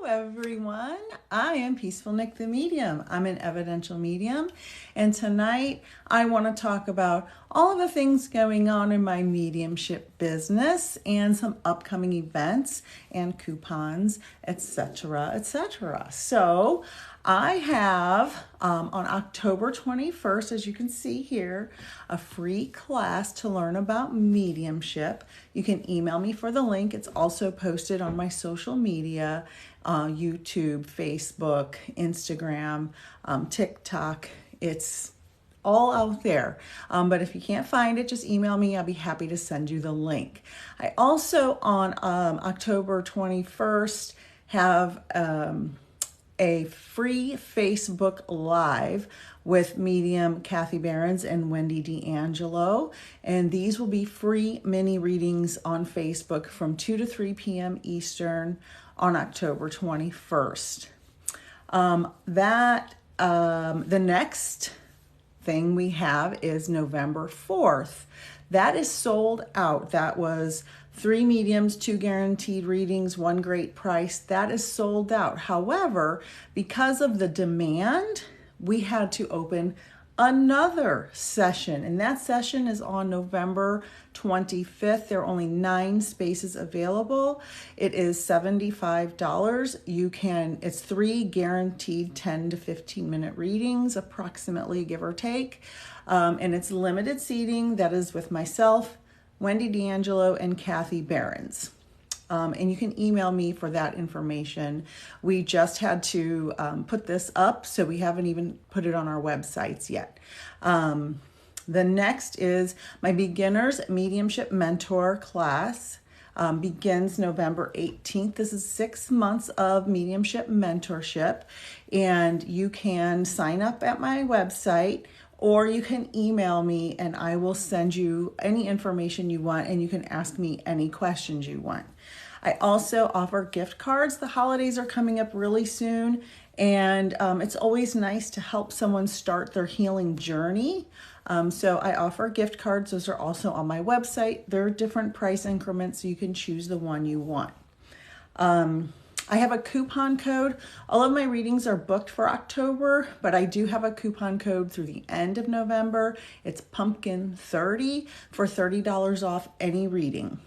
everyone. I am Peaceful Nick the Medium. I'm an Evidential Medium, and tonight I want to talk about all of the things going on in my mediumship business and some upcoming events and coupons, etc., etc. So I have on October 21st, as you can see here, a free class to learn about mediumship. You can email me for the link. It's also posted on my social media, YouTube, Facebook, Instagram, TikTok. It's all out there. But if you can't find it, just email me. I'll be happy to send you the link. I also, on October 21st, have a free Facebook Live with medium Kathy Behrens and Wendy D'Angelo. And these will be free mini readings on Facebook from 2 to 3 p.m. Eastern on October 21st. The next thing we have is November 4th. That is sold out. That was 3 mediums, 2 guaranteed readings, 1 great price. That is sold out. However, because of the demand, we had to open another session, and that session is on November 25th. There are only 9 spaces available. It is $75. It's 3 guaranteed 10 to 15 minute readings, approximately, give or take. And it's limited seating. That is with myself, Wendy D'Angelo, and Kathy Behrens. And you can email me for that information. We just had to put this up, so we haven't even put it on our websites yet. The next is my Beginner's Mediumship Mentor class. Begins November 18th. This is 6 months of mediumship mentorship, and you can sign up at my website, or you can email me and I will send you any information you want, and you can ask me any questions you want. I also offer gift cards. The holidays are coming up really soon, and it's always nice to help someone start their healing journey. So I offer gift cards. Those are also on my website. They're different price increments, so you can choose the one you want. I have a coupon code. All of my readings are booked for October, but I do have a coupon code through the end of November. It's Pumpkin30 for $30 off any reading.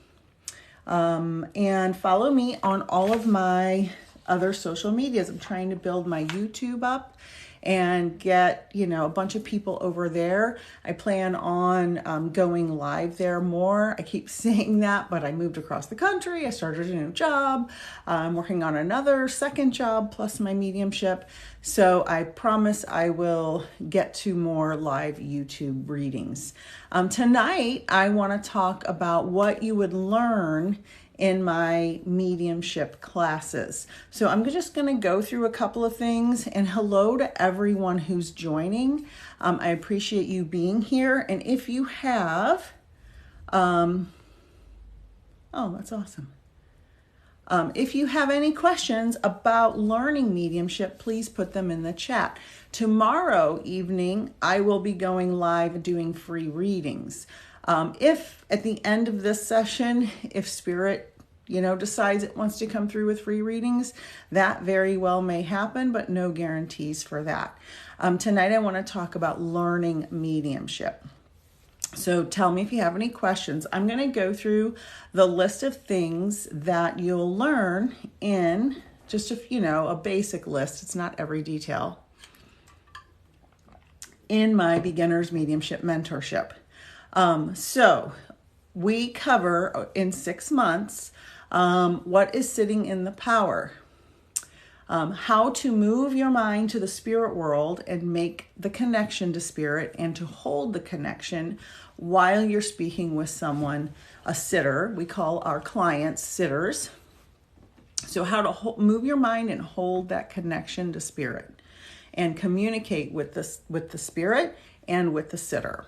And follow me on all of my other social medias. I'm trying to build my YouTube up and get, a bunch of people over there. I plan on going live there more. I keep saying that, but I moved across the country. I started a new job. I'm working on another second job plus my mediumship. So I promise I will get to more live YouTube readings. Tonight, I want to talk about what you would learn in my mediumship classes. So I'm just going to go through a couple of things, and hello to everyone who's joining. I appreciate you being here. And if you have, oh, that's awesome. If you have any questions about learning mediumship, please put them in the chat. Tomorrow evening, I will be going live doing free readings. If at the end of this session, if Spirit, decides it wants to come through with free readings, that very well may happen, but no guarantees for that. Tonight, I want to talk about learning mediumship. So tell me if you have any questions. I'm going to go through the list of things that you'll learn in just a basic list. It's not every detail in my Beginner's Mediumship Mentorship. So we cover in 6 months what is sitting in the power, how to move your mind to the spirit world and make the connection to spirit, and to hold the connection while you're speaking with someone, a sitter. We call our clients sitters. So how to move your mind and hold that connection to spirit and communicate with the spirit and with the sitter.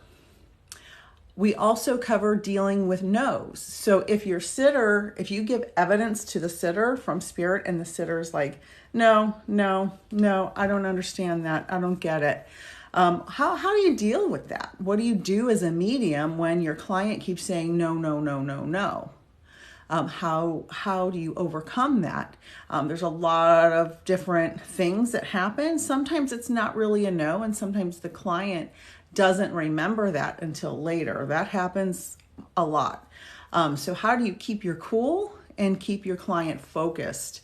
We also cover dealing with no's. So if you give evidence to the sitter from spirit and the sitter is like, no, I don't understand that. I don't get it. How do you deal with that? What do you do as a medium when your client keeps saying no? How do you overcome that? There's a lot of different things that happen. Sometimes it's not really a no, and sometimes the client doesn't remember that until later. That happens a lot. So how do you keep your cool and keep your client focused,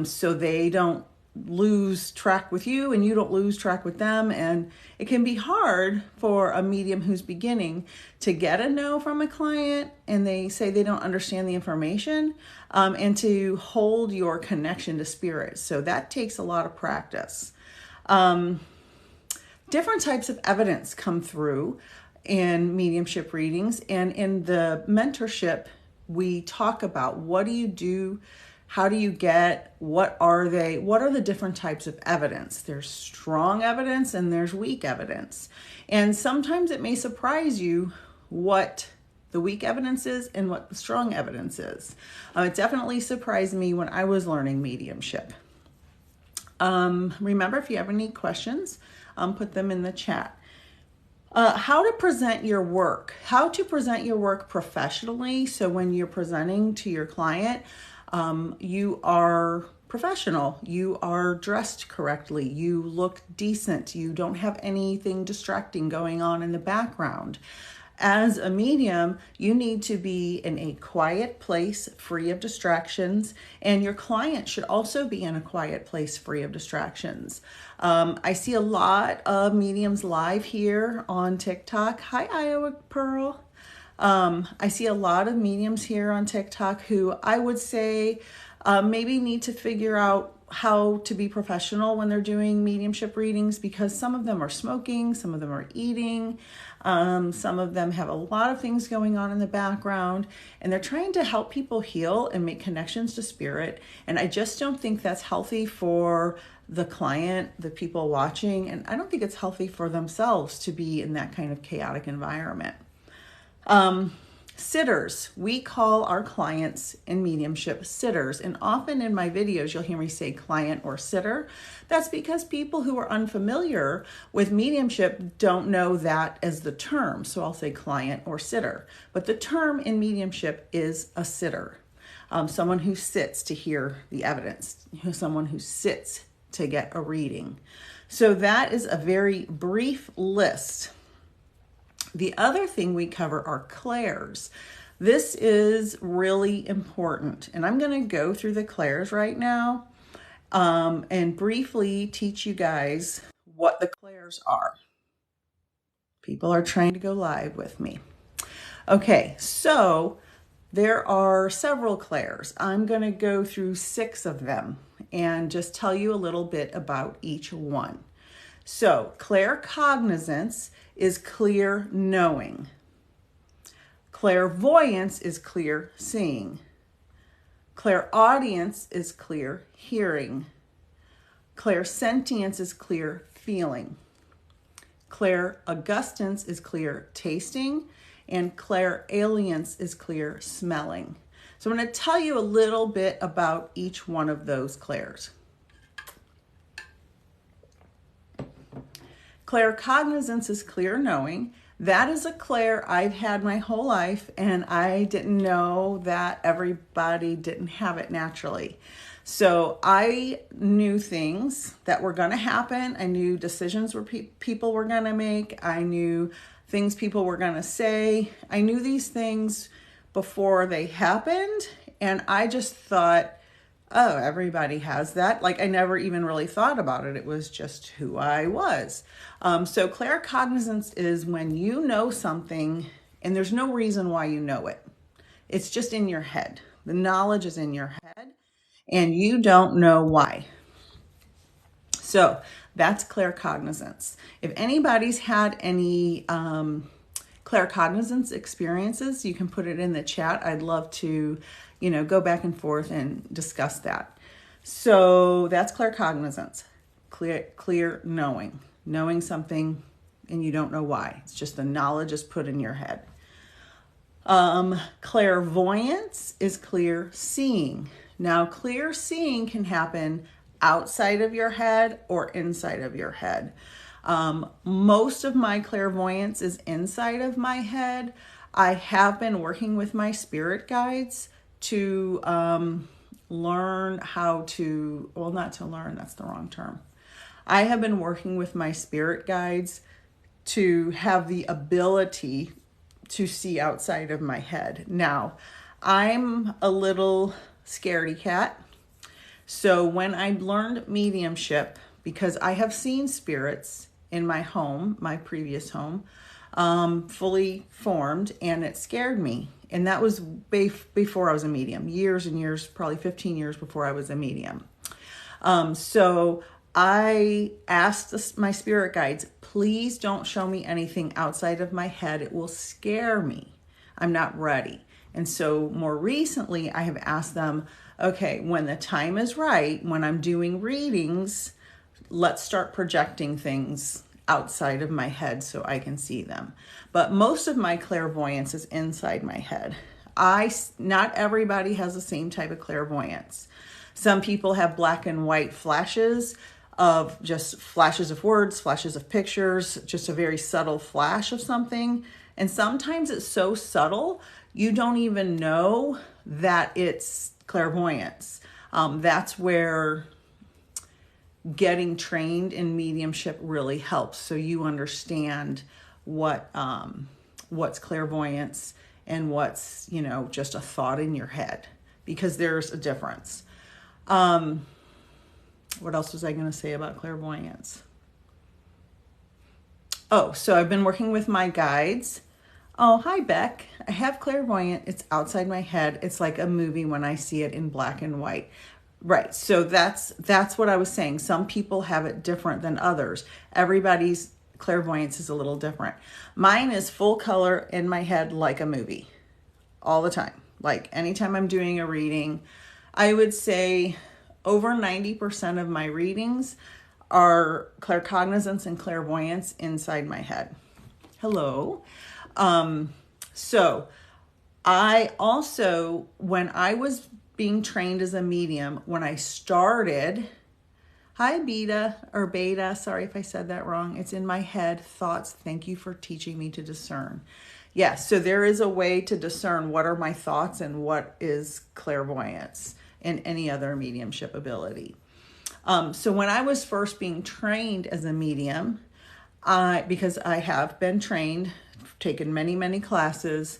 so they don't lose track with you and you don't lose track with them? And it can be hard for a medium who's beginning to get a no from a client and they say they don't understand the information, and to hold your connection to spirit. So that takes a lot of practice. Different types of evidence come through in mediumship readings, and in the mentorship we talk about what do you do, how do you get, what are the different types of evidence. There's strong evidence and there's weak evidence, and sometimes it may surprise you what the weak evidence is and what the strong evidence is. It definitely surprised me when I was learning mediumship. Remember, if you have any questions, put them in the chat. How to present your work. How to present your work professionally. So when you're presenting to your client, you are professional. You are dressed correctly. You look decent. You don't have anything distracting going on in the background. As a medium, you need to be in a quiet place, free of distractions, and your client should also be in a quiet place, free of distractions. I see a lot of mediums live here on TikTok. Hi, Iowa Pearl. I see a lot of mediums here on TikTok who I would say maybe need to figure out how to be professional when they're doing mediumship readings, because some of them are smoking, some of them are eating, some of them have a lot of things going on in the background, and they're trying to help people heal and make connections to spirit. And I just don't think that's healthy for the client, the people watching, and I don't think it's healthy for themselves to be in that kind of chaotic environment. Sitters. We call our clients in mediumship sitters, and often in my videos you'll hear me say client or sitter. That's because people who are unfamiliar with mediumship don't know that as the term, so I'll say client or sitter. But the term in mediumship is a sitter, someone who sits to hear the evidence, someone who sits to get a reading. So that is a very brief list. The other thing we cover are clairs. This is really important, and I'm going to go through the clairs right now and briefly teach you guys what the clairs are. People are trying to go live with me. Okay, so there are several clairs. I'm going to go through 6 of them and just tell you a little bit about each one. So claircognizance is clear knowing. Clairvoyance is clear seeing. Clairaudience is clear hearing. Clairsentience is clear feeling. Clairaugustance is clear tasting. And clairalience is clear smelling. So I'm going to tell you a little bit about each one of those clairs. Claircognizance is clear knowing. That is a clair I've had my whole life, and I didn't know that everybody didn't have it naturally. So I knew things that were going to happen. I knew decisions people were going to make. I knew things people were going to say. I knew these things before they happened, and I just thought, oh, everybody has that. Like, I never even really thought about it. It was just who I was. So claircognizance is when you know something and there's no reason why you know it. It's just in your head. The knowledge is in your head and you don't know why. So that's claircognizance. If anybody's had any claircognizance experiences, you can put it in the chat. I'd love to go back and forth and discuss that. So that's claircognizance, clear knowing something and you don't know why. It's just the knowledge is put in your head. Clairvoyance is clear seeing. Now, clear seeing can happen outside of your head or inside of your head. Most of my clairvoyance is inside of my head. I have been working with my spirit guides to learn how to, well, not to learn, that's the wrong term. I have been working with my spirit guides to have the ability to see outside of my head. Now, I'm a little scaredy cat. So when I learned mediumship, because I have seen spirits in my home, my previous home, fully formed, and it scared me. And that was before I was a medium, years and years, probably 15 years before I was a medium. So I asked my spirit guides, please don't show me anything outside of my head. It will scare me. I'm not ready. And so more recently, I have asked them, okay, when the time is right, when I'm doing readings, let's start projecting things outside of my head so I can see them. But most of my clairvoyance is inside my head. Not everybody has the same type of clairvoyance. Some people have black and white flashes of just flashes of words, flashes of pictures, just a very subtle flash of something. And sometimes it's so subtle, you don't even know that it's clairvoyance. That's where getting trained in mediumship really helps, so you understand what's clairvoyance and what's, just a thought in your head, because there's a difference. What else was I going to say about clairvoyance? Oh, so I've been working with my guides. Oh, hi, Beck. I have clairvoyant. It's outside my head. It's like a movie when I see it in black and white. Right. So that's what I was saying. Some people have it different than others. Everybody's clairvoyance is a little different. Mine is full color in my head like a movie all the time. Like anytime I'm doing a reading, I would say over 90% of my readings are claircognizance and clairvoyance inside my head. Hello. So I also, when I was being trained as a medium, when I started, hi Beta, sorry if I said that wrong. It's in my head, thoughts. Thank you for teaching me to discern. Yes, so there is a way to discern what are my thoughts and what is clairvoyance and any other mediumship ability. So when I was first being trained as a medium, because I have been trained, taken many, many classes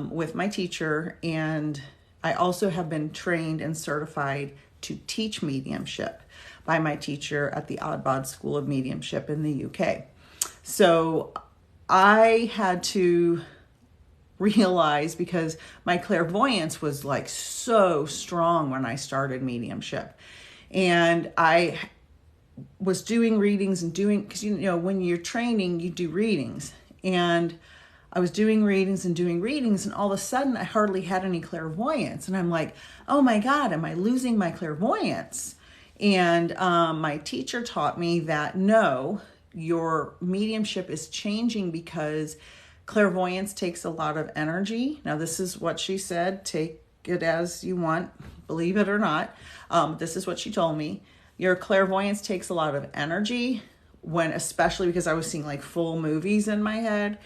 with my teacher, and I also have been trained and certified to teach mediumship by my teacher at the Oddbod School of Mediumship in the UK. So I had to realize, because my clairvoyance was like so strong when I started mediumship, and I was doing readings and because when you're training, you do readings, and I was doing readings, and all of a sudden I hardly had any clairvoyance, and I'm like, oh my God, am I losing my clairvoyance? And my teacher taught me that no, your mediumship is changing because clairvoyance takes a lot of energy. Now, this is what she said. Take it as you want, believe it or not. This is what she told me. Your clairvoyance takes a lot of energy, especially because I was seeing like full movies in my head.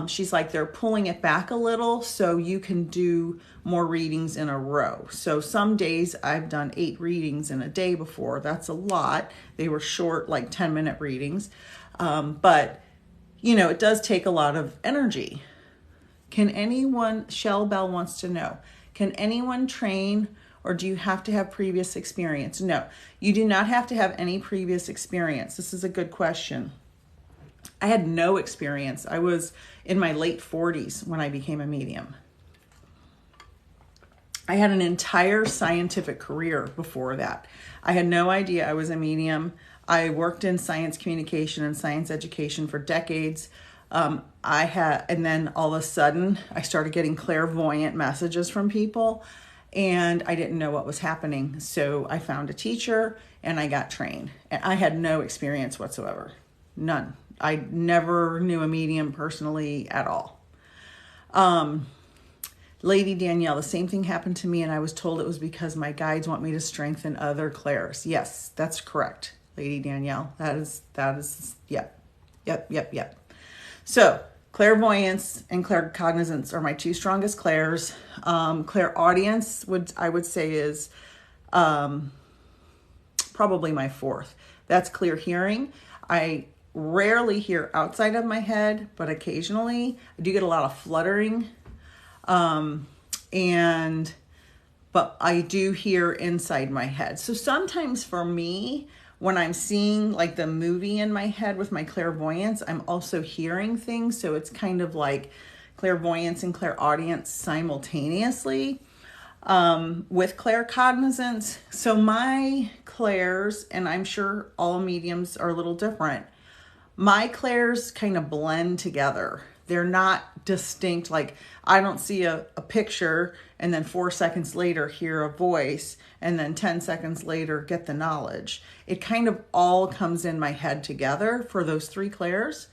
She's like, they're pulling it back a little so you can do more readings in a row. So some days I've done 8 readings in a day before. That's a lot. They were short, like 10-minute readings. But it does take a lot of energy. Shell Bell wants to know, can anyone train, or do you have to have previous experience? No, you do not have to have any previous experience. This is a good question. I had no experience. I was in my late 40s when I became a medium. I had an entire scientific career before that. I had no idea I was a medium. I worked in science communication and science education for decades. And then all of a sudden I started getting clairvoyant messages from people, and I didn't know what was happening. So I found a teacher and I got trained, and I had no experience whatsoever. None. I never knew a medium personally at all. Lady Danielle, the same thing happened to me, and I was told it was because my guides want me to strengthen other clairs. Yes, that's correct, Lady Danielle. That is, yep. So Clairvoyance and claircognizance are my two strongest clairs. Clairaudience I would say is probably my fourth. That's clear hearing. I rarely hear outside of my head, but occasionally I do get a lot of fluttering. But I do hear inside my head. So sometimes for me, when I'm seeing like the movie in my head with my clairvoyance, I'm also hearing things. So it's kind of like clairvoyance and clairaudience simultaneously with claircognizance. So my clairs, and I'm sure all mediums are a little different, my clairs kind of blend together. They're not distinct. Like I don't see a picture and then 4 seconds later hear a voice and then 10 seconds later get the knowledge. It kind of all comes in my head together for those three clairs.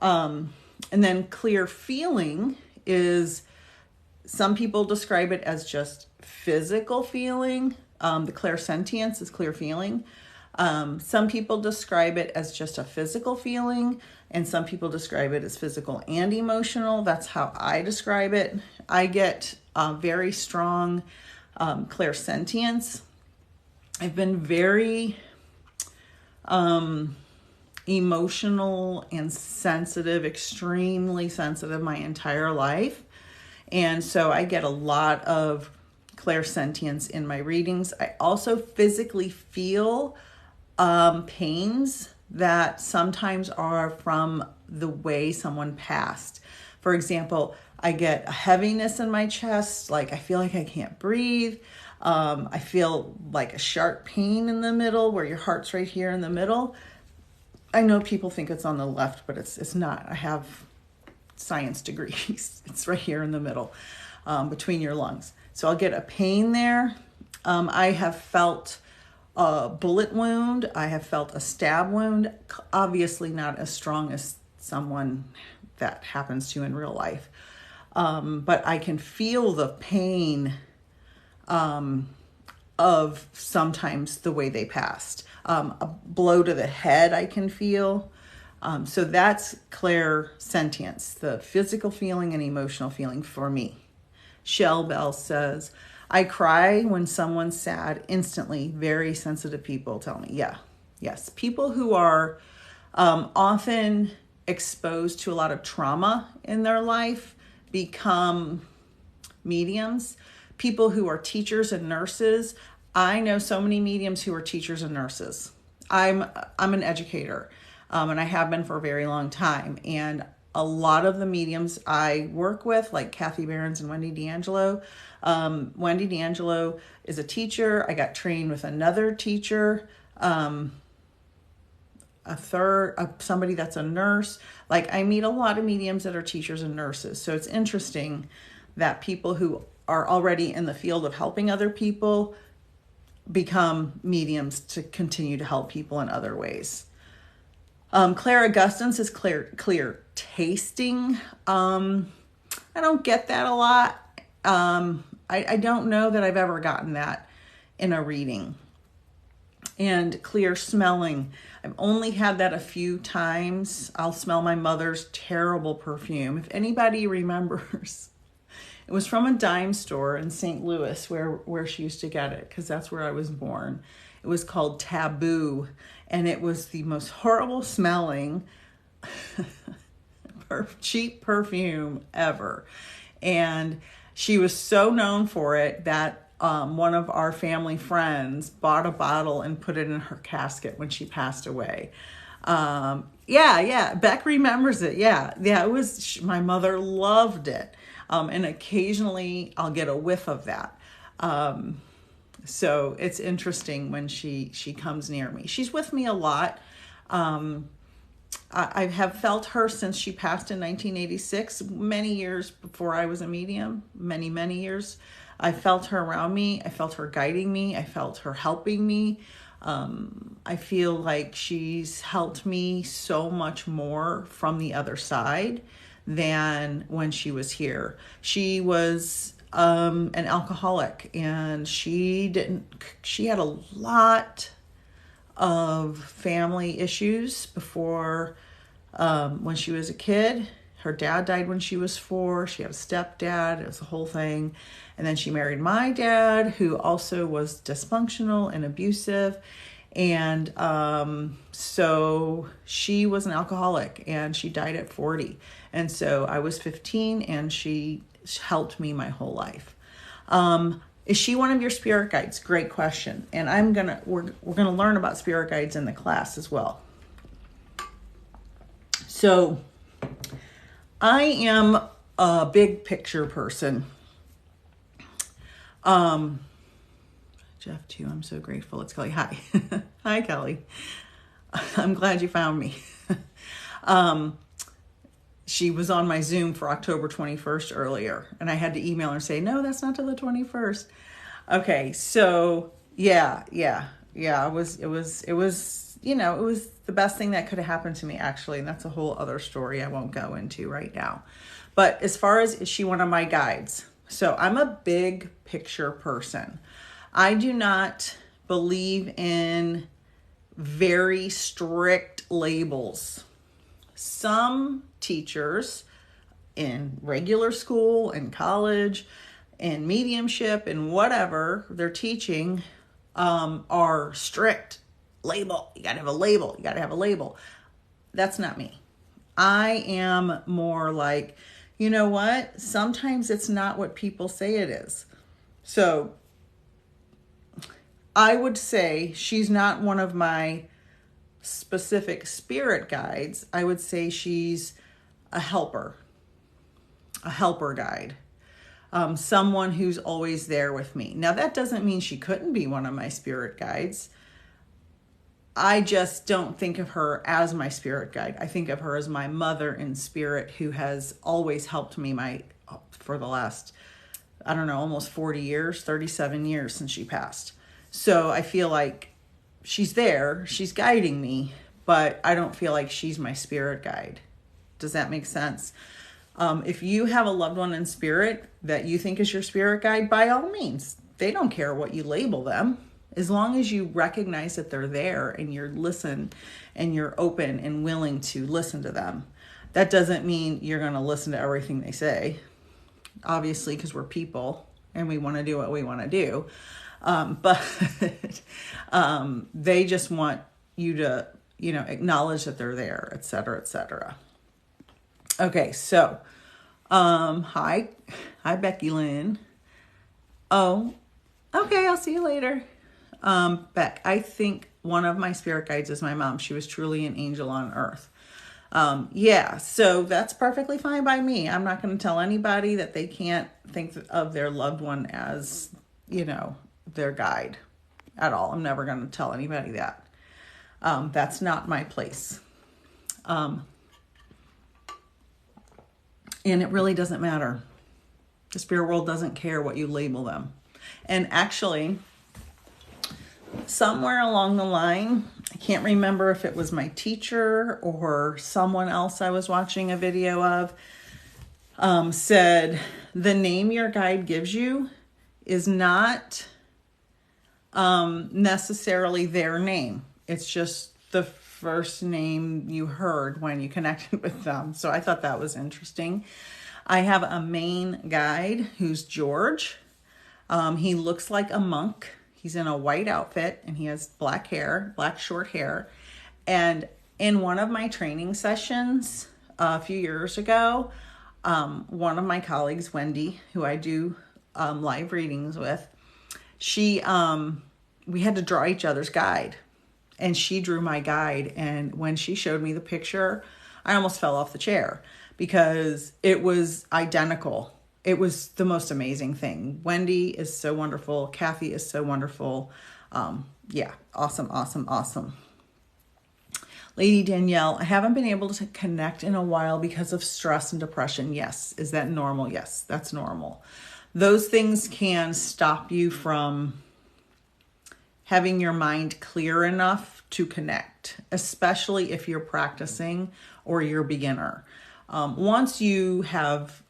And then clear feeling is, some people describe it as just physical feeling. The clairsentience is clear feeling. Some people describe it as just a physical feeling, and some people describe it as physical and emotional. That's how I describe it. I get very strong clairsentience. I've been very emotional and sensitive, extremely sensitive my entire life. And so I get a lot of clairsentience in my readings. I also physically feel pains that sometimes are from the way someone passed. For example, I get a heaviness in my chest, like I feel like I can't breathe. I feel like a sharp pain in the middle where your heart's right here in the middle. I know people think it's on the left, but it's not. I have science degrees. It's right here in the middle, between your lungs. So I'll get a pain there. I have felt a bullet wound. I have felt a stab wound. Obviously not as strong as someone that happens to in real life. But I can feel the pain of sometimes the way they passed. A blow to the head I can feel. So that's clairsentience, the physical feeling and emotional feeling for me. Shell Bell says, I cry when someone's sad instantly. Very sensitive people tell me. Yeah, yes. People who are often exposed to a lot of trauma in their life become mediums. People who are teachers and nurses. I know so many mediums who are teachers and nurses. I'm an educator, and I have been for a very long time. And a lot of the mediums I work with, like Kathy Behrens and Wendy D'Angelo. Wendy D'Angelo is a teacher. I got trained with another teacher, somebody that's a nurse. Like I meet a lot of mediums that are teachers and nurses. So it's interesting that people who are already in the field of helping other people become mediums to continue to help people in other ways. Clairaugustance is clear tasting. I don't get that a lot. I don't know that I've ever gotten that in a reading. And clear smelling. I've only had that a few times. I'll smell my mother's terrible perfume. If anybody remembers, it was from a dime store in St. Louis where she used to get it, because that's where I was born. It was called Taboo, and it was the most horrible smelling cheap perfume ever. And she was so known for it that one of our family friends bought a bottle and put it in her casket when she passed away. Yeah, Beck remembers it. Yeah, it was, my mother loved it. And occasionally I'll get a whiff of that. So it's interesting when she comes near me. She's with me a lot. I have felt her since she passed in 1986, many years before I was a medium, many years. I felt her around me. I felt her guiding me. I felt her helping me. I feel like she's helped me so much more from the other side than when she was here. She was an alcoholic, and she had a lot of family issues before when she was a kid. Her dad died when she was 4. She had a stepdad. It was a whole thing. And then she married my dad, who also was dysfunctional and abusive. And so she was an alcoholic, and she died at 40. And so I was 15, and she helped me my whole life. Is she one of your spirit guides? Great question. And we're gonna learn about spirit guides in the class as well. So I am a big picture person. Jeff too, I'm so grateful. It's Kelly. Hi. Hi, Kelly. I'm glad you found me. She was on my Zoom for October 21st earlier, and I had to email her and say, no, that's not till the 21st. Okay, so yeah. It was the best thing that could have happened to me, actually, and that's a whole other story I won't go into right now. But as far as, is she one of my guides? So I'm a big picture person. I do not believe in very strict labels. Some teachers in regular school and college and mediumship and whatever they're teaching are strict. Label. You got to have a label. You got to have a label. That's not me. I am more like, you know what? Sometimes it's not what people say it is. So I would say she's not one of my specific spirit guides. I would say she's a helper guide, someone who's always there with me. Now, that doesn't mean she couldn't be one of my spirit guides. I just don't think of her as my spirit guide. I think of her as my mother in spirit, who has always helped me for the last, I don't know, almost 40 years, 37 years since she passed. So I feel like she's there, she's guiding me, but I don't feel like she's my spirit guide. Does that make sense? If you have a loved one in spirit that you think is your spirit guide, by all means, they don't care what you label them. As long as you recognize that they're there and you're open and willing to listen to them. That doesn't mean you're going to listen to everything they say, obviously, because we're people and we want to do what we want to do. But they just want you to, acknowledge that they're there, et cetera, et cetera. Okay, so, hi, Becky Lynn. Oh, okay, I'll see you later. Beck, I think one of my spirit guides is my mom. She was truly an angel on earth. Yeah, so that's perfectly fine by me. I'm not going to tell anybody that they can't think of their loved one as, their guide at all. I'm never going to tell anybody that. That's not my place. And it really doesn't matter. The spirit world doesn't care what you label them. And actually, somewhere along the line, I can't remember if it was my teacher or someone else I was watching a video of, said the name your guide gives you is not necessarily their name. It's just the first name you heard when you connected with them. So I thought that was interesting. I have a main guide who's George. He looks like a monk. He's in a white outfit and he has black short hair. And in one of my training sessions a few years ago, one of my colleagues, Wendy, who I do live readings with, we had to draw each other's guide. And she drew my guide. And when she showed me the picture, I almost fell off the chair because it was identical. It was the most amazing thing. Wendy is so wonderful. Kathy is so wonderful. Yeah, awesome. Lady Danielle, I haven't been able to connect in a while because of stress and depression. Yes. Is that normal? Yes, that's normal. Those things can stop you from having your mind clear enough to connect, especially if you're practicing or you're a beginner. Once you have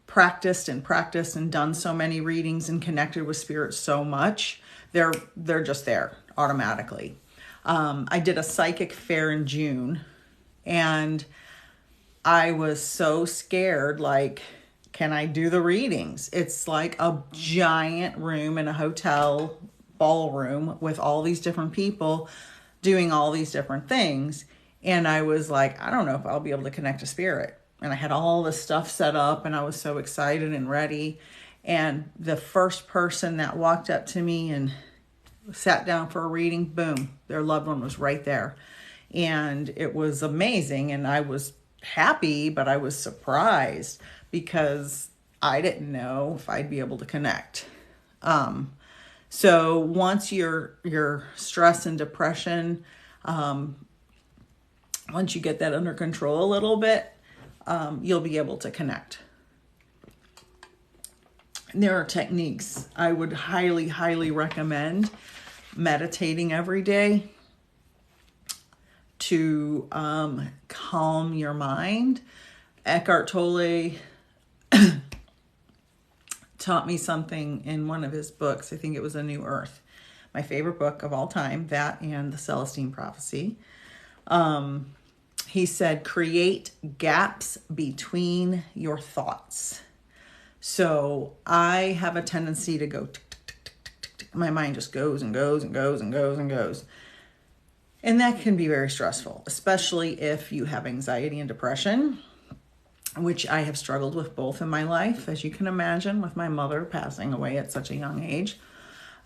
practiced and done so many readings and connected with spirit so much, they're just there automatically. I did a psychic fair in June, and I was so scared, like, can I do the readings? It's like a giant room in a hotel ballroom with all these different people doing all these different things. And I was like, I don't know if I'll be able to connect to spirit. And I had all this stuff set up and I was so excited and ready. And the first person that walked up to me and sat down for a reading, boom, their loved one was right there. And it was amazing. And I was happy, but I was surprised because I didn't know if I'd be able to connect. So once your stress and depression, once you get that under control a little bit, you'll be able to connect. There are techniques I would highly, highly recommend meditating every day to calm your mind. Eckhart Tolle taught me something in one of his books. I think it was A New Earth, my favorite book of all time, that and The Celestine Prophecy. He said, create gaps between your thoughts. So I have a tendency to go tick, tick, tick, tick, tick, tick, tick. My mind just goes and goes and goes and goes and goes. And that can be very stressful, especially if you have anxiety and depression, which I have struggled with both in my life, as you can imagine, with my mother passing away at such a young age.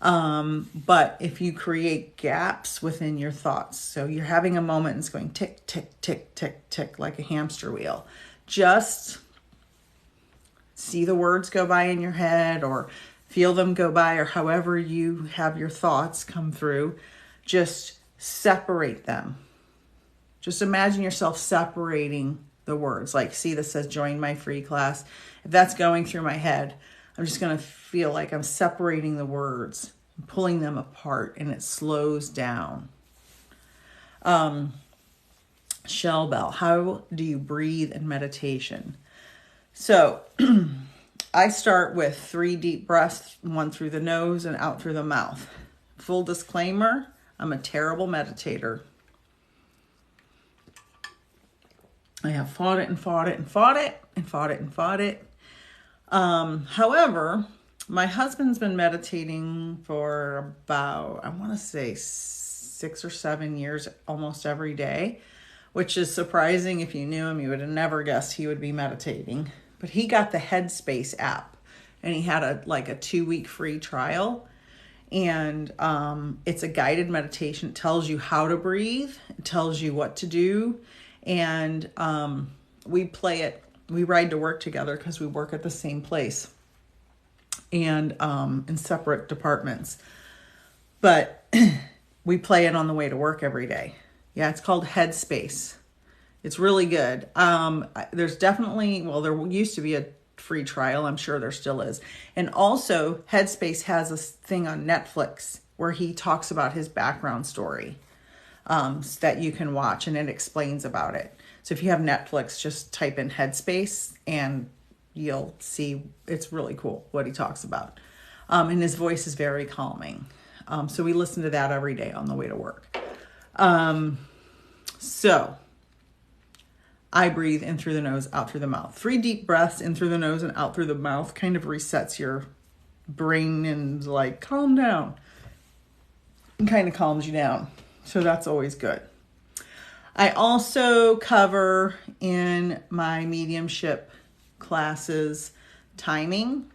But if you create gaps within your thoughts, so you're having a moment and it's going tick, tick, tick, tick, tick, like a hamster wheel, just see the words go by in your head or feel them go by, or however you have your thoughts come through, just separate them. Just imagine yourself separating the words. Like, see, this says join my free class. If that's going through my head, I'm just going to feel like I'm separating the words, pulling them apart, and it slows down. Shell Bell, how do you breathe in meditation? So I start with 3 deep breaths, 1 through the nose and out through the mouth. Full disclaimer, I'm a terrible meditator. I have fought it and fought it and fought it and fought it and fought it. However, my husband's been meditating for about, I want to say 6 or 7 years, almost every day, which is surprising. If you knew him, you would have never guessed he would be meditating. But he got the Headspace app and he had a 2-week free trial. And it's a guided meditation. It tells you how to breathe. It tells you what to do. And we play it. We ride to work together because we work at the same place and in separate departments. But we play it on the way to work every day. Yeah, it's called Headspace. It's really good. There's definitely, there used to be a free trial. I'm sure there still is. And also, Headspace has a thing on Netflix where he talks about his background story that you can watch, and it explains about it. So if you have Netflix, just type in Headspace and you'll see it's really cool what he talks about. And his voice is very calming. So we listen to that every day on the way to work. So I breathe in through the nose, out through the mouth. 3 deep breaths in through the nose and out through the mouth kind of resets your brain and calm down. And kind of calms you down. So that's always good. I also cover in my mediumship classes timing.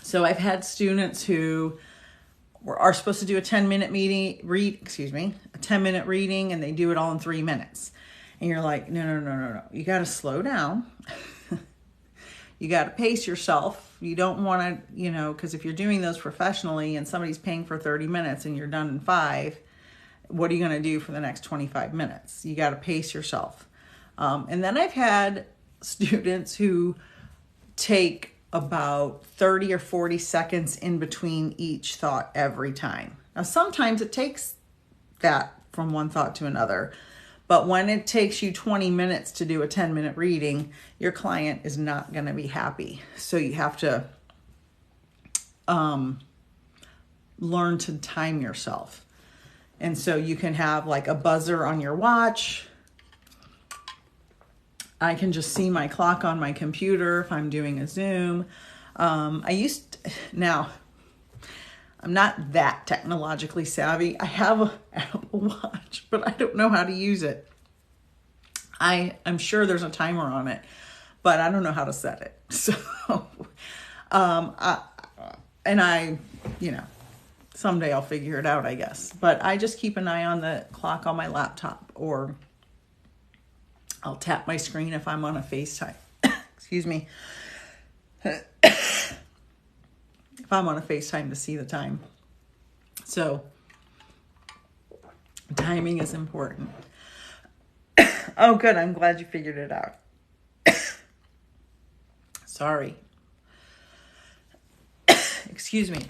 So I've had students who are supposed to do a 10-minute a 10-minute reading, and they do it all in 3 minutes. And you're like, no. You got to slow down. You got to pace yourself. You don't want to, because if you're doing those professionally and somebody's paying for 30 minutes and you're done in 5, what are you going to do for the next 25 minutes? You got to pace yourself. And then I've had students who take about 30 or 40 seconds in between each thought every time. Now, sometimes it takes that from one thought to another. But when it takes you 20 minutes to do a 10-minute reading, your client is not going to be happy. So you have to learn to time yourself. And so you can have a buzzer on your watch. I can just see my clock on my computer if I'm doing a Zoom. Now, I'm not that technologically savvy. I have a Apple Watch, but I don't know how to use it. I'm sure there's a timer on it, but I don't know how to set it. So, someday I'll figure it out, I guess. But I just keep an eye on the clock on my laptop, or I'll tap my screen if I'm on a FaceTime. Excuse me. If I'm on a FaceTime to see the time. So, timing is important. Oh, good. I'm glad you figured it out. Sorry. Excuse me.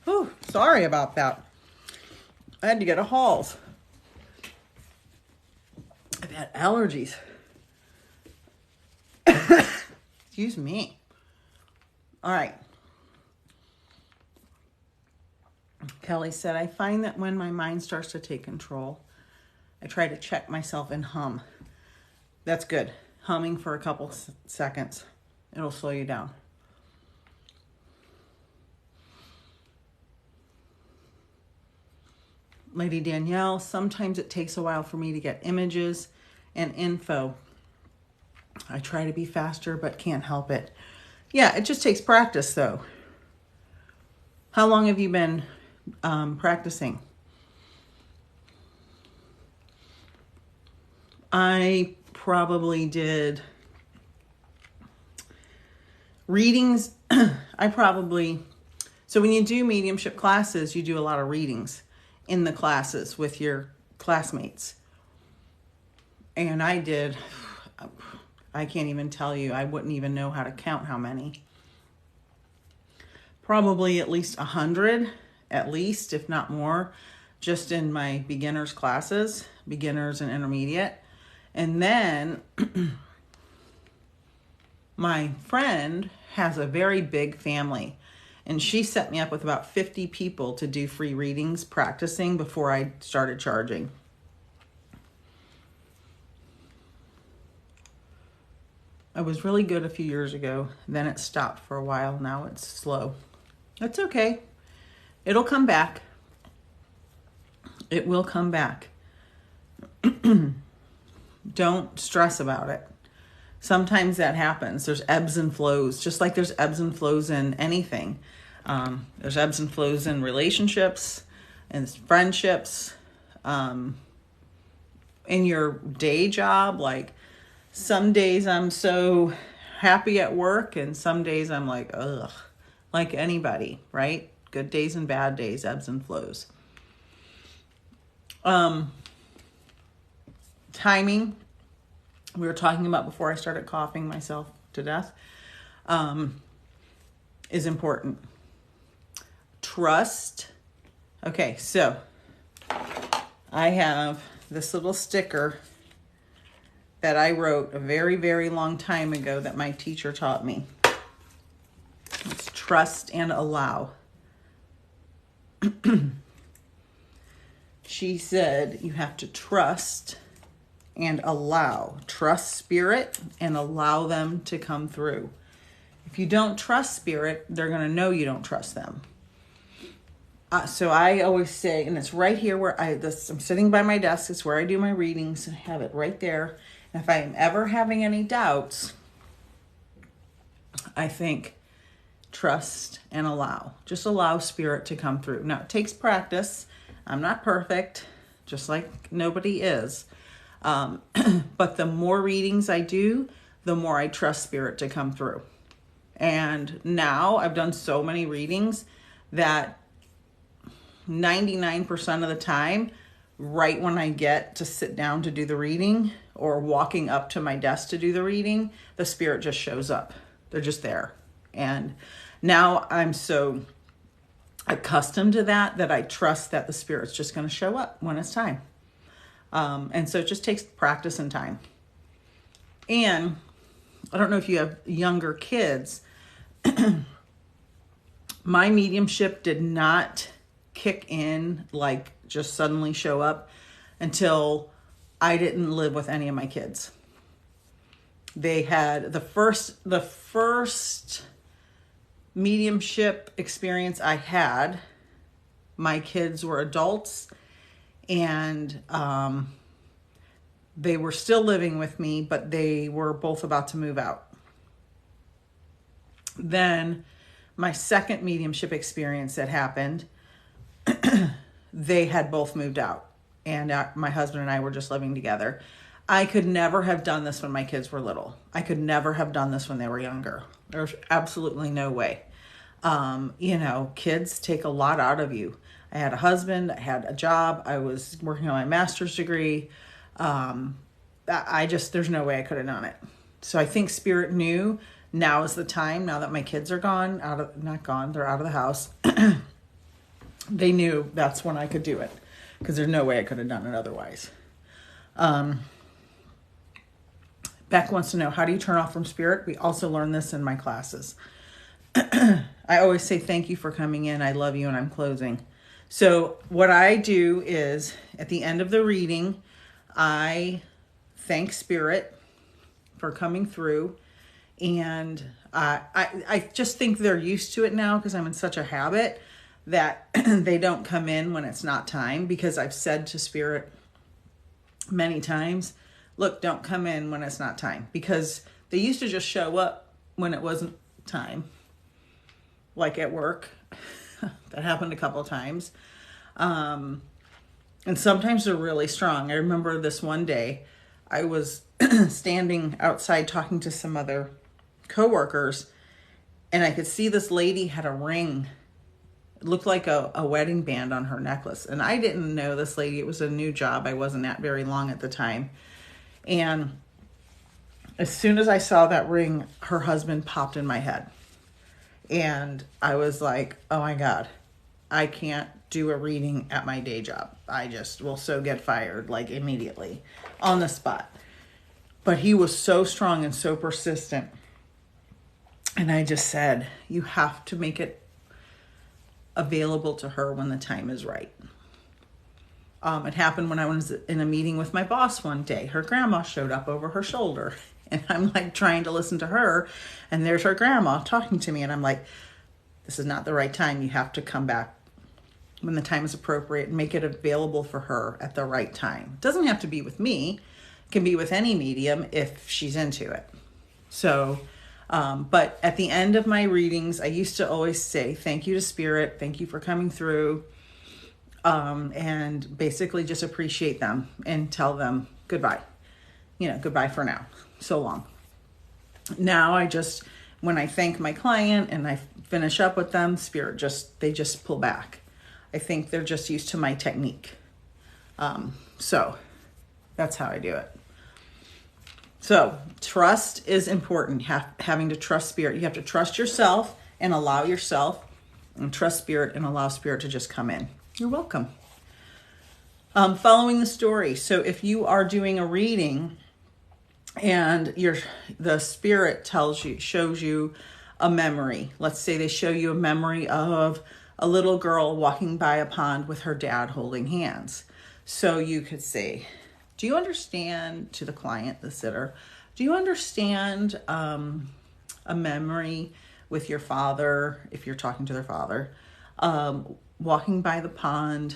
Whew, sorry about that. I had to get a Halls. I've had allergies. Excuse me. All right. Kelly said, I find that when my mind starts to take control, I try to check myself and hum. That's good. Humming for a couple seconds. It'll slow you down. Lady Danielle, sometimes it takes a while for me to get images and info. I try to be faster, but can't help it. Yeah, it just takes practice, though. How long have you been practicing? I probably did readings. So when you do mediumship classes, you do a lot of readings in the classes with your classmates. And I can't even tell you, I wouldn't even know how to count how many. Probably at least 100, at least, if not more, just in my beginners classes, beginners and intermediate. And then my friend has a very big family, and she set me up with about 50 people to do free readings, practicing before I started charging. I was really good a few years ago. Then it stopped for a while. Now it's slow. That's okay. It'll come back. It will come back. Don't stress about it. Sometimes that happens. There's ebbs and flows, just like there's ebbs and flows in anything. There's ebbs and flows in relationships and friendships, in your day job. Like some days I'm so happy at work, and some days I'm like, ugh, like anybody, right? Good days and bad days, ebbs and flows. Timing, we were talking about before I started coughing myself to death, is important. Trust. Okay, so I have this little sticker that I wrote a very, very long time ago that my teacher taught me. It's trust and allow. She said you have to trust and allow. Trust spirit and allow them to come through. If you don't trust spirit, they're going to know you don't trust them. So I always say, and it's right here where I'm sitting by my desk. It's where I do my readings. I have it right there. And if I am ever having any doubts, I think trust and allow. Just allow spirit to come through. Now, it takes practice. I'm not perfect, just like nobody is. But the more readings I do, the more I trust spirit to come through. And now I've done so many readings that 99% of the time, right when I get to sit down to do the reading or walking up to my desk to do the reading, the spirit just shows up. They're just there. And now I'm so accustomed to that I trust that the spirit's just going to show up when it's time. And so it just takes practice and time. And I don't know if you have younger kids. My mediumship did not kick in, like just suddenly show up, until I didn't live with any of my kids. They had the first mediumship experience I had. My kids were adults, and they were still living with me, but they were both about to move out. Then my second mediumship experience that happened, they had both moved out, and my husband and I were just living together. I could never have done this when my kids were little. I could never have done this when they were younger. There's absolutely no way. Kids take a lot out of you. I had a husband, I had a job, I was working on my master's degree. There's no way I could have done it. So I think spirit knew now is the time, now that my kids are gone, they're out of the house. They knew that's when I could do it, because there's no way I could have done it otherwise. Beck wants to know, how do you turn off from spirit? We also learn this in my classes. I always say, thank you for coming in. I love you, and I'm closing. So what I do is, at the end of the reading, I thank spirit for coming through. And I just think they're used to it now, because I'm in such a habit that they don't come in when it's not time, because I've said to spirit many times, look, don't come in when it's not time, because they used to just show up when it wasn't time, like at work. That happened a couple of times. And sometimes they're really strong. I remember this one day I was standing outside talking to some other coworkers, and I could see this lady had a ring. It looked like a wedding band on her necklace. And I didn't know this lady. It was a new job. I wasn't at very long at the time. And as soon as I saw that ring, her husband popped in my head. And I was like, oh my God, I can't do a reading at my day job. I just will so get fired, like immediately, on the spot. But he was so strong and so persistent. And I just said, you have to make it available to her when the time is right. It happened when I was in a meeting with my boss one day. Her grandma showed up over her shoulder, and I'm like trying to listen to her, and there's her grandma talking to me, and I'm like, this is not the right time. You have to come back when the time is appropriate and make it available for her at the right time. It doesn't have to be with me. It can be with any medium if she's into it. So, but at the end of my readings, I used to always say, thank you to spirit. Thank you for coming through. And basically just appreciate them and tell them goodbye. Goodbye for now. So long. Now when I thank my client and I finish up with them, spirit they just pull back. I think they're just used to my technique. So that's how I do it. So trust is important. Having to trust spirit. You have to trust yourself and allow yourself, and trust spirit and allow spirit to just come in. You're welcome. Following the story. So if you are doing a reading and the spirit shows you a memory. Let's say they show you a memory of a little girl walking by a pond with her dad holding hands. So you could say, do you understand, to the client, the sitter, do you understand a memory with your father, if you're talking to their father, walking by the pond,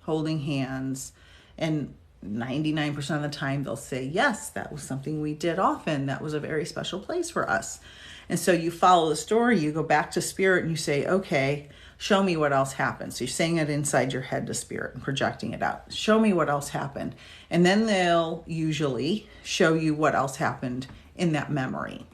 holding hands, and 99% of the time they'll say, yes, that was something we did often. That was a very special place for us. And so you follow the story, you go back to spirit and you say, okay, show me what else happened. So you're saying it inside your head to spirit and projecting it out. Show me what else happened. And then they'll usually show you what else happened in that memory.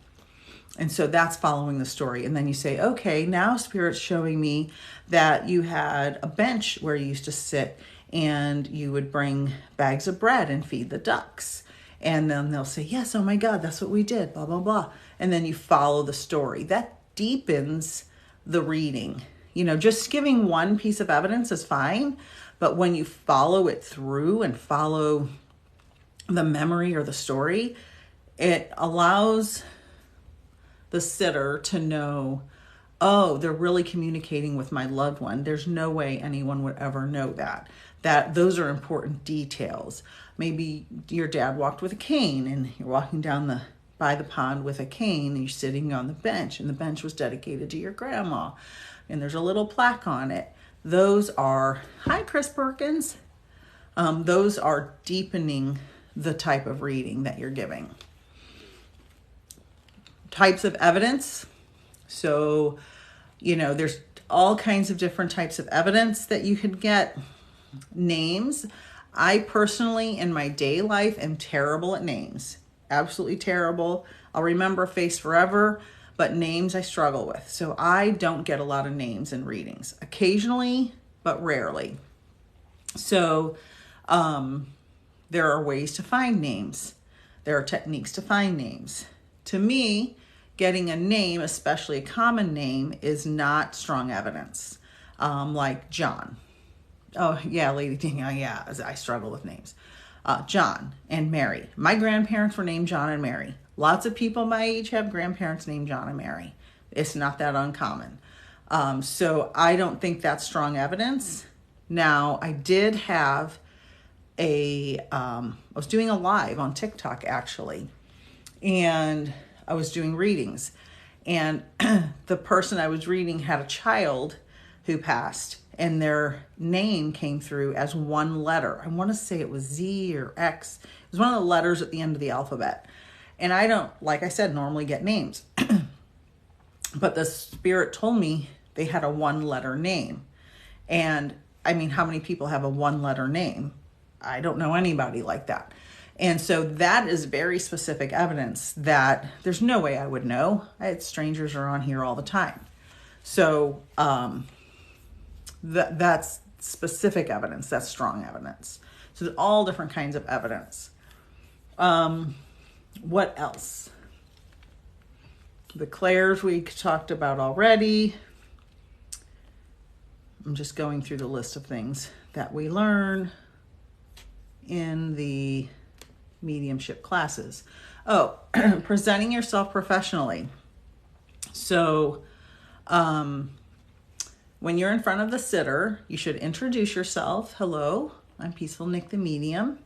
And so that's following the story. And then you say, okay, now Spirit's showing me that you had a bench where you used to sit and you would bring bags of bread and feed the ducks. And then they'll say, yes, oh my God, that's what we did, blah, blah, blah. And then you follow the story. That deepens the reading. You know, just giving one piece of evidence is fine. But when you follow it through and follow the memory or the story, it allows the sitter to know, oh, they're really communicating with my loved one. There's no way anyone would ever know that. That those are important details. Maybe your dad walked with a cane and you're walking down by the pond with a cane and you're sitting on the bench and the bench was dedicated to your grandma and there's a little plaque on it. Those are, hi Chris Perkins, those are deepening the type of reading that you're giving. Types of evidence. So, you know, there's all kinds of different types of evidence that you could get. Names. I personally, in my day life, am terrible at names. Absolutely terrible. I'll remember a face forever, but names I struggle with. So I don't get a lot of names in readings. Occasionally, but rarely. So there are ways to find names. There are techniques to find names. To me, getting a name, especially a common name, is not strong evidence. Like John. Oh, yeah, Lady Danielle, yeah, I struggle with names. John and Mary. My grandparents were named John and Mary. Lots of people my age have grandparents named John and Mary. It's not that uncommon. So I don't think that's strong evidence. Now, I did have I was doing a live on TikTok, actually, and I was doing readings. And the person I was reading had a child who passed. And their name came through as one letter. I want to say it was Z or X. It was one of the letters at the end of the alphabet. And I don't, like I said, normally get names. But the spirit told me they had a one-letter name. And I mean, how many people have a one-letter name? I don't know anybody like that. And so that is very specific evidence that there's no way I would know. Strangers are on here all the time. So, that's specific evidence. That's strong evidence. So there's all different kinds of evidence. What else? The clairs we talked about already. I'm just going through the list of things that we learn in the mediumship classes. Oh, presenting yourself professionally. So, when you're in front of the sitter, you should introduce yourself. Hello, I'm Peaceful Nick the Medium.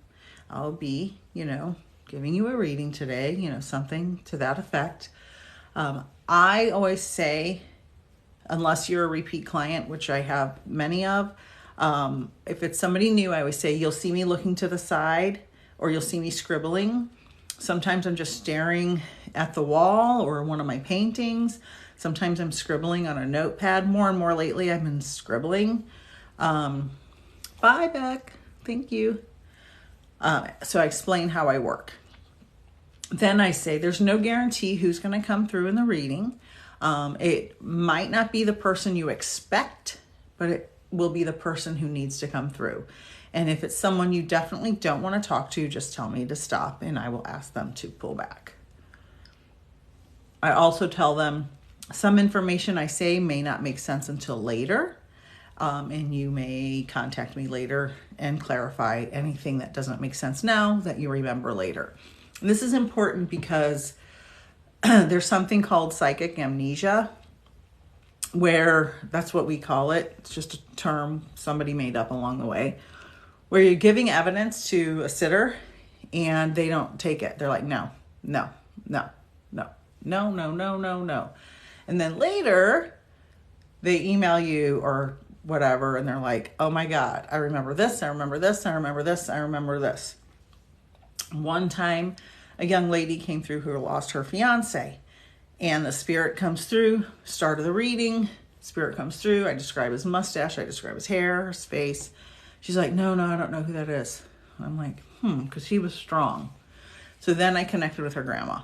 I'll be, giving you a reading today, something to that effect. I always say, unless you're a repeat client, which I have many of, if it's somebody new, I always say, you'll see me looking to the side or you'll see me scribbling. Sometimes I'm just staring at the wall or one of my paintings. Sometimes I'm scribbling on a notepad. More and more lately, I've been scribbling. Bye, Beck. Thank you. So I explain how I work. Then I say there's no guarantee who's going to come through in the reading. It might not be the person you expect, but it will be the person who needs to come through. And if it's someone you definitely don't want to talk to, just tell me to stop and I will ask them to pull back. I also tell them, some information I say may not make sense until later, and you may contact me later and clarify anything that doesn't make sense now that you remember later. And this is important because there's something called psychic amnesia, where that's what we call it. It's just a term somebody made up along the way, where you're giving evidence to a sitter and they don't take it. They're like, no, no, no, no. No, no, no, no, no. And then later they email you or whatever, and they're like, oh my God, I remember this, I remember this, I remember this, I remember this. One time, a young lady came through who lost her fiance, and the spirit comes through, start of the reading, spirit comes through, I describe his mustache, I describe his hair, his face. She's like, no, I don't know who that is. I'm like, because he was strong. So then I connected with her grandma.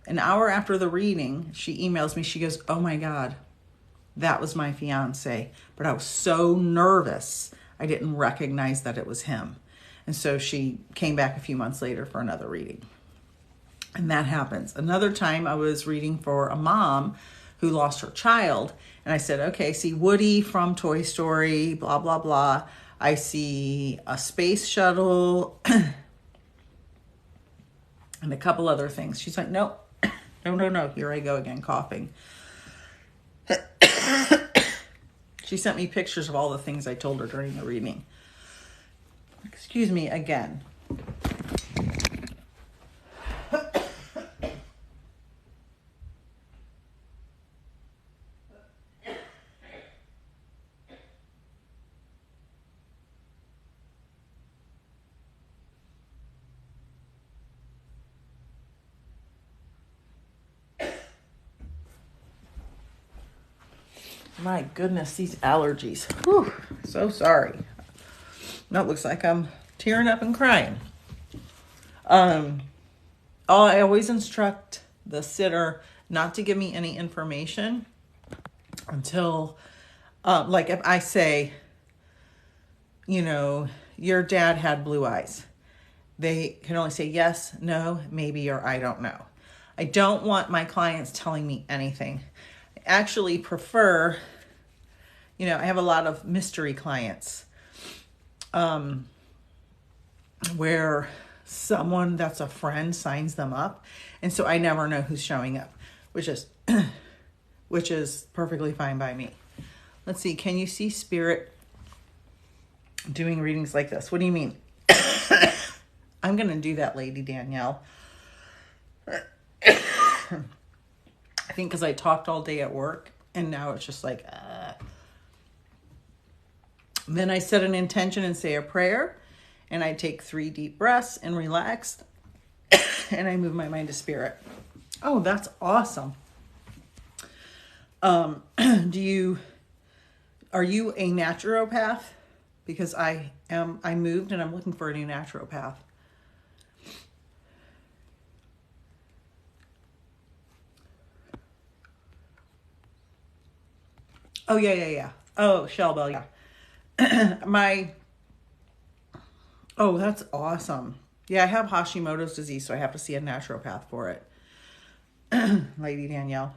An hour after the reading, she emails me, she goes, oh my God, that was my fiance, but I was so nervous, I didn't recognize that it was him. And so she came back a few months later for another reading. And that happens. Another time I was reading for a mom who lost her child. And I said, okay, see Woody from Toy Story, blah, blah, blah. I see a space shuttle and a couple other things. She's like, nope, no. Here I go again, coughing. She sent me pictures of all the things I told her during the reading. Excuse me again. My goodness, these allergies. Whew, so sorry. No, it looks like I'm tearing up and crying. I always instruct the sitter not to give me any information until, like if I say, your dad had blue eyes. They can only say yes, no, maybe, or I don't know. I don't want my clients telling me anything. I actually prefer, I have a lot of mystery clients where someone that's a friend signs them up. And so I never know who's showing up, which is perfectly fine by me. Let's see. Can you see spirit doing readings like this? What do you mean? I'm going to do that, Lady Danielle. I think because I talked all day at work and now it's just like, Then I set an intention and say a prayer, and I take 3 deep breaths and relax, and I move my mind to spirit. Oh, that's awesome. Are you a naturopath? Because I moved and I'm looking for a new naturopath. Oh, yeah. Oh, Shellbell, yeah. Oh, that's awesome. Yeah, I have Hashimoto's disease, so I have to see a naturopath for it. Lady Danielle.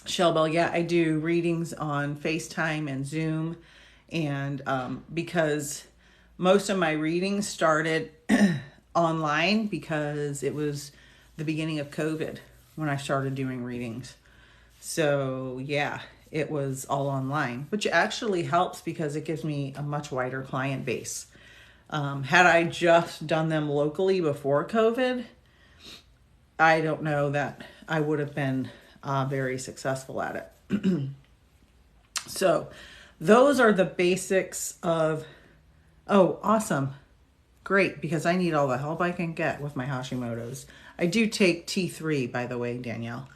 Shellbell, yeah, I do readings on FaceTime and Zoom. And because most of my readings started online because it was the beginning of COVID when I started doing readings. So, yeah. It was all online, which actually helps because it gives me a much wider client base. Had I just done them locally before COVID, I don't know that I would have been very successful at it. So those are the basics of, oh, awesome. Great, because I need all the help I can get with my Hashimoto's. I do take T3, by the way, Danielle.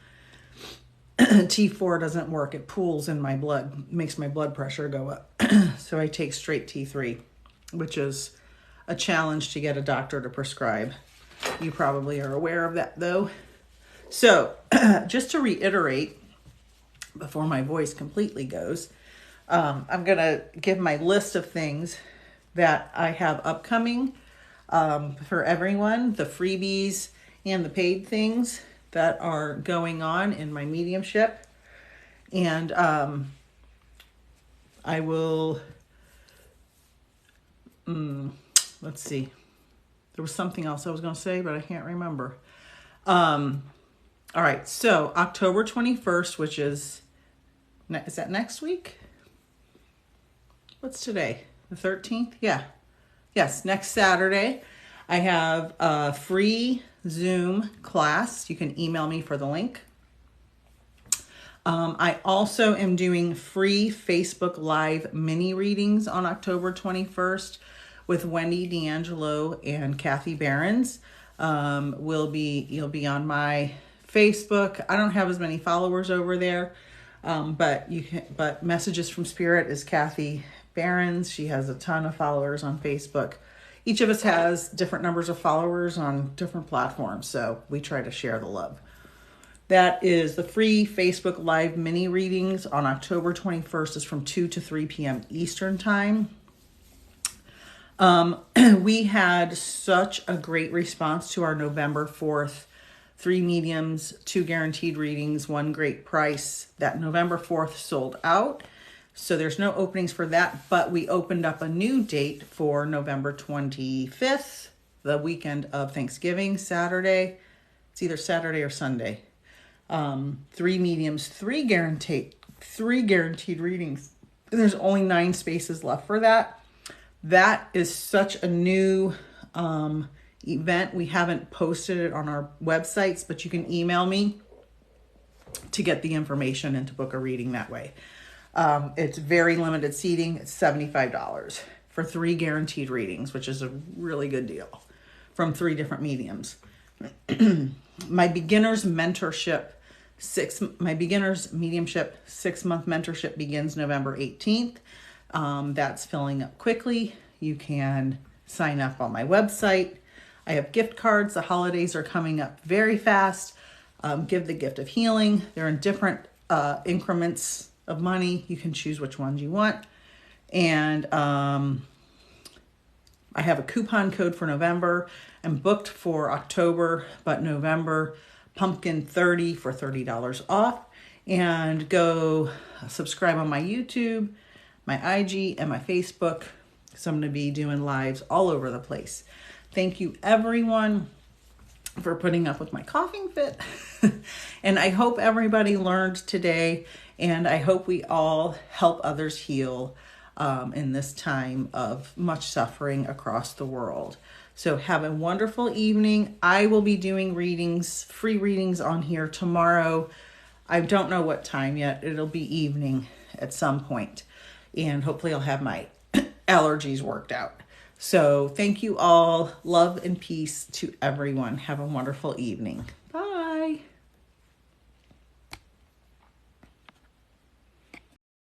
T4 doesn't work. It pools in my blood, makes my blood pressure go up. So I take straight T3, which is a challenge to get a doctor to prescribe. You probably are aware of that, though. So just to reiterate, before my voice completely goes, I'm going to give my list of things that I have upcoming for everyone, the freebies and the paid things that are going on in my mediumship. And I will, let's see. There was something else I was going to say, but I can't remember. All right. So October 21st, which is that next week? What's today? The 13th? Yeah. Yes. Next Saturday, I have a free Zoom class. You can email me for the link. I also am doing free Facebook Live mini readings on October 21st with Wendy D'Angelo and Kathy Behrens. You'll be on my Facebook. I don't have as many followers over there, but Messages from Spirit is Kathy Behrens. She has a ton of followers on Facebook. Each of us has different numbers of followers on different platforms, so we try to share the love. That is the free Facebook Live mini readings on October 21st is from 2 to 3 p.m. Eastern Time. We had such a great response to our November 4th 3 mediums, 2 guaranteed readings, 1 great price. That November 4th sold out. So there's no openings for that, but we opened up a new date for November 25th, the weekend of Thanksgiving, Saturday. It's either Saturday or Sunday. 3 mediums, 3 guaranteed readings. There's only 9 spaces left for that. That is such a new event. We haven't posted it on our websites, but you can email me to get the information and to book a reading that way. It's very limited seating. It's $75 for 3 guaranteed readings, which is a really good deal from 3 different mediums. My beginner's mediumship 6-month mentorship begins November 18th. That's filling up quickly. You can sign up on my website. I have gift cards. The holidays are coming up very fast. Give the gift of healing. They're in different increments of money. You can choose which ones you want. And I have a coupon code for November. I'm booked for October, but November, pumpkin 30 for $30 off. And go subscribe on my YouTube, my IG, and my Facebook. So I'm going to be doing lives all over the place. Thank you, everyone, for putting up with my coughing fit. And I hope everybody learned today. And I hope we all help others heal in this time of much suffering across the world. So have a wonderful evening. I will be doing readings, free readings on here tomorrow. I don't know what time yet. It'll be evening at some point. And hopefully I'll have my allergies worked out. So thank you all. Love and peace to everyone. Have a wonderful evening. Bye.